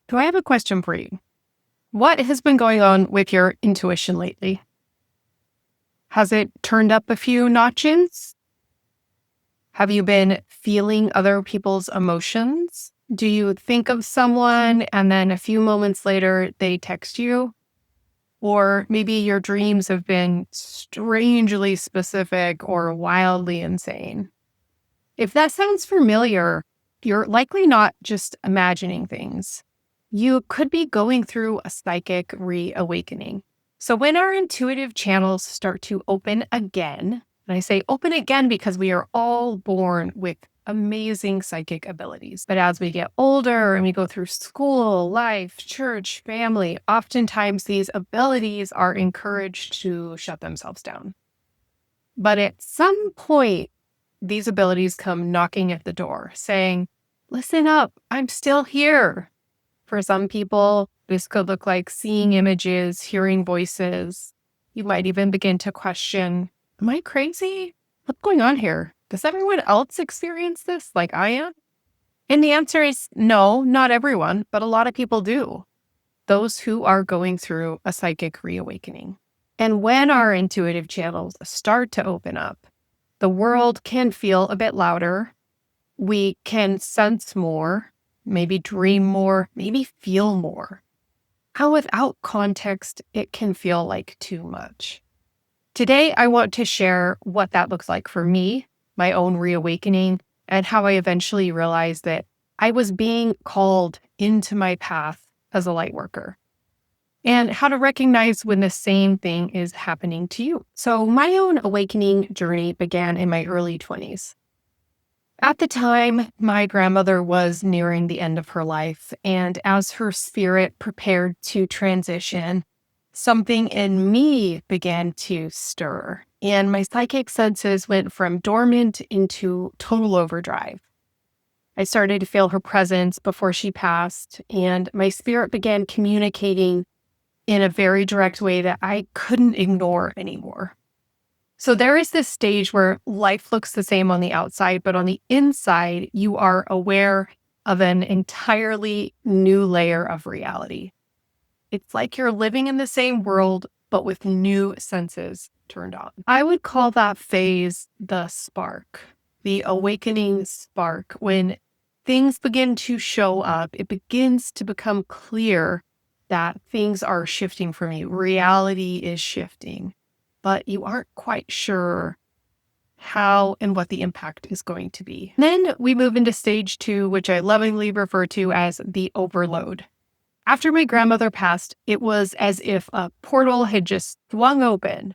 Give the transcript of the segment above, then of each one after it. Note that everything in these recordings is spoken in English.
So I have a question for you. What has been going on with your intuition lately? Has it turned up a few notches? Have you been feeling other people's emotions? Do you think of someone and then a few moments later they text you? Or maybe your dreams have been strangely specific or wildly insane. If that sounds familiar, you're likely not just imagining things. You could be going through a psychic reawakening. So when our intuitive channels start to open again, and I say open again because we are all born with amazing psychic abilities. But as we get older and we go through school, life, church, family, oftentimes these abilities are encouraged to shut themselves down. But at some point, these abilities come knocking at the door saying, listen up, I'm still here. For some people, this could look like seeing images, hearing voices. You might even begin to question, am I crazy? What's going on here? Does everyone else experience this like I am? And the answer is no, not everyone, but a lot of people do. Those who are going through a psychic reawakening. And when our intuitive channels start to open up, the world can feel a bit louder. We can sense more, maybe dream more, maybe feel more. How without context, it can feel like too much. Today, I want to share what that looks like for me, my own reawakening, and how I eventually realized that I was being called into my path as a light worker, and how to recognize when the same thing is happening to you. So my own awakening journey began in my early 20s. At the time, my grandmother was nearing the end of her life, and as her spirit prepared to transition, something in me began to stir, and my psychic senses went from dormant into total overdrive. I started to feel her presence before she passed, and my spirit began communicating in a very direct way that I couldn't ignore anymore. So there is this stage where life looks the same on the outside, but on the inside, you are aware of an entirely new layer of reality. It's like you're living in the same world, but with new senses turned on. I would call that phase the spark, the awakening spark. When things begin to show up, it begins to become clear that things are shifting for you. Reality is shifting, but you aren't quite sure how and what the impact is going to be. Then we move into stage 2, which I lovingly refer to as the overload. After my grandmother passed, it was as if a portal had just swung open.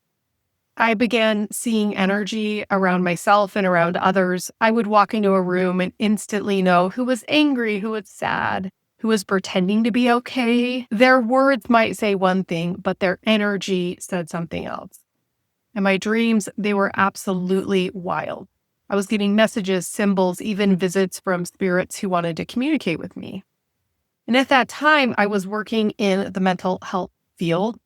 I began seeing energy around myself and around others. I would walk into a room and instantly know who was angry, who was sad, who was pretending to be okay. Their words might say one thing, but their energy said something else. And my dreams, they were absolutely wild. I was getting messages, symbols, even visits from spirits who wanted to communicate with me. And at that time, I was working in the mental health field,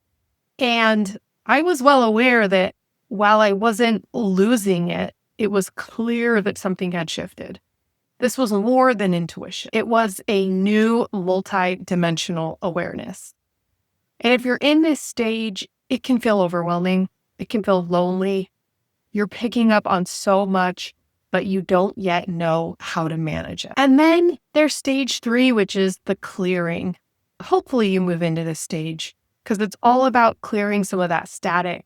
and I was well aware that while I wasn't losing it, it was clear that something had shifted. This was more than intuition. It was a new multi-dimensional awareness. And if you're in this stage, it can feel overwhelming. It can feel lonely. You're picking up on so much, but you don't yet know how to manage it. And then there's stage 3, which is the clearing. Hopefully you move into this stage because it's all about clearing some of that static,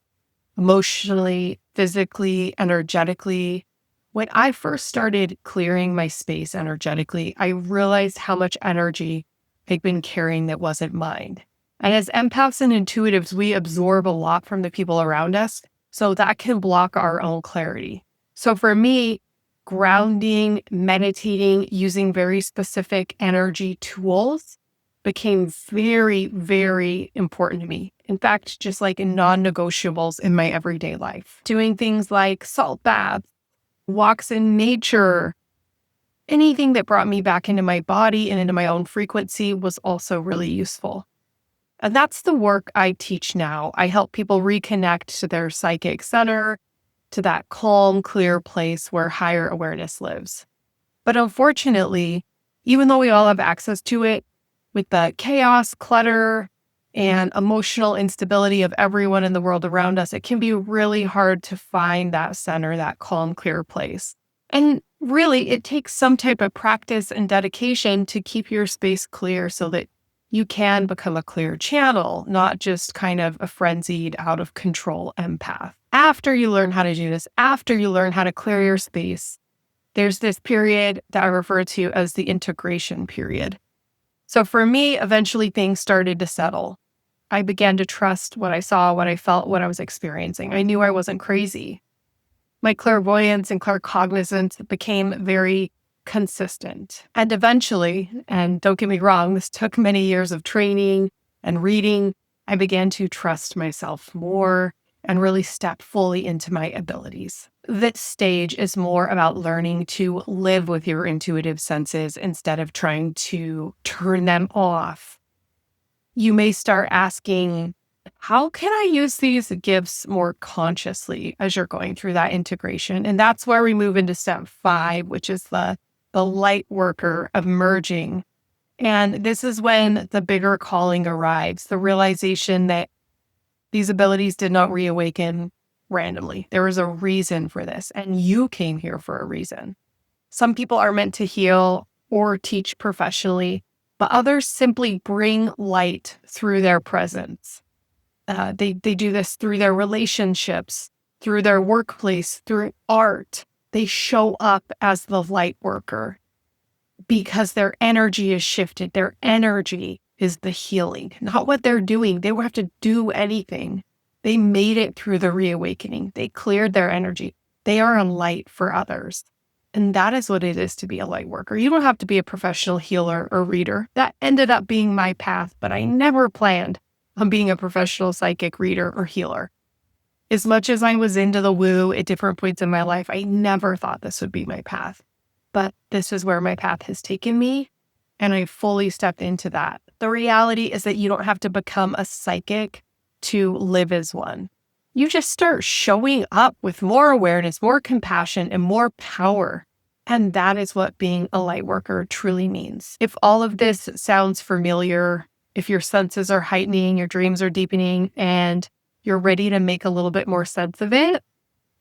emotionally, physically, energetically. When I first started clearing my space energetically, I realized how much energy I'd been carrying that wasn't mine. And as empaths and intuitives, we absorb a lot from the people around us, so that can block our own clarity. So for me, grounding, meditating, using very specific energy tools became very, very important to me. In fact, just like non-negotiables in my everyday life. Doing things like salt baths, walks in nature, anything that brought me back into my body and into my own frequency was also really useful. And that's the work I teach now. I help people reconnect to their psychic center, to that calm, clear place where higher awareness lives. But unfortunately, even though we all have access to it, with the chaos, clutter, and emotional instability of everyone in the world around us, it can be really hard to find that center, that calm, clear place. And really, it takes some type of practice and dedication to keep your space clear so that you can become a clear channel, not just kind of a frenzied, out of control empath. After you learn how to do this, after you learn how to clear your space, there's this period that I refer to as the integration period. So for me, eventually things started to settle. I began to trust what I saw, what I felt, what I was experiencing. I knew I wasn't crazy. My clairvoyance and claircognizance became very consistent. And eventually, and don't get me wrong, this took many years of training and reading, I began to trust myself more and really step fully into my abilities. This stage is more about learning to live with your intuitive senses instead of trying to turn them off. You may start asking, how can I use these gifts more consciously as you're going through that integration? And that's where we move into step 5, which is the light worker of merging. And this is when the bigger calling arrives, the realization that these abilities did not reawaken randomly. There was a reason for this, and you came here for a reason. Some people are meant to heal or teach professionally, but others simply bring light through their presence. They do this through their relationships, through their workplace, through art. They show up as the light worker because their energy is shifted. Their energy is the healing, not what they're doing. They don't have to do anything. They made it through the reawakening. They cleared their energy. They are a light for others. And that is what it is to be a light worker. You don't have to be a professional healer or reader. That ended up being my path, but I never planned on being a professional psychic reader or healer. As much as I was into the woo at different points in my life, I never thought this would be my path. But this is where my path has taken me, and I fully stepped into that. The reality is that you don't have to become a psychic to live as one. You just start showing up with more awareness, more compassion, and more power. And that is what being a light worker truly means. If all of this sounds familiar, if your senses are heightening, your dreams are deepening, and you're ready to make a little bit more sense of it,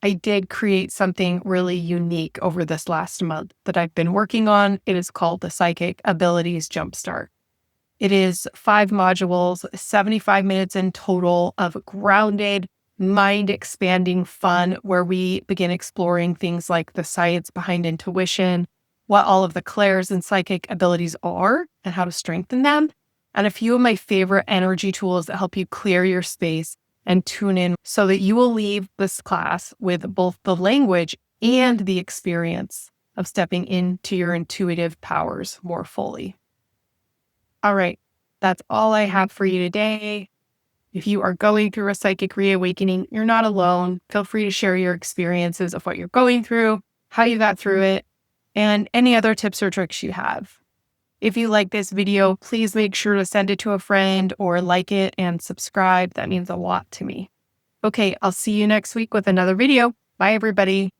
I did create something really unique over this last month that I've been working on. It is called the Psychic Abilities Jumpstart. It is 5 modules, 75 minutes in total of grounded, mind-expanding fun where we begin exploring things like the science behind intuition, what all of the clairs and psychic abilities are, and how to strengthen them, and a few of my favorite energy tools that help you clear your space and tune in so that you will leave this class with both the language and the experience of stepping into your intuitive powers more fully. All right, that's all I have for you today. If you are going through a psychic reawakening, you're not alone. Feel free to share your experiences of what you're going through, how you got through it, and any other tips or tricks you have. If you like this video, please make sure to send it to a friend or like it and subscribe. That means a lot to me. Okay, I'll see you next week with another video. Bye, everybody.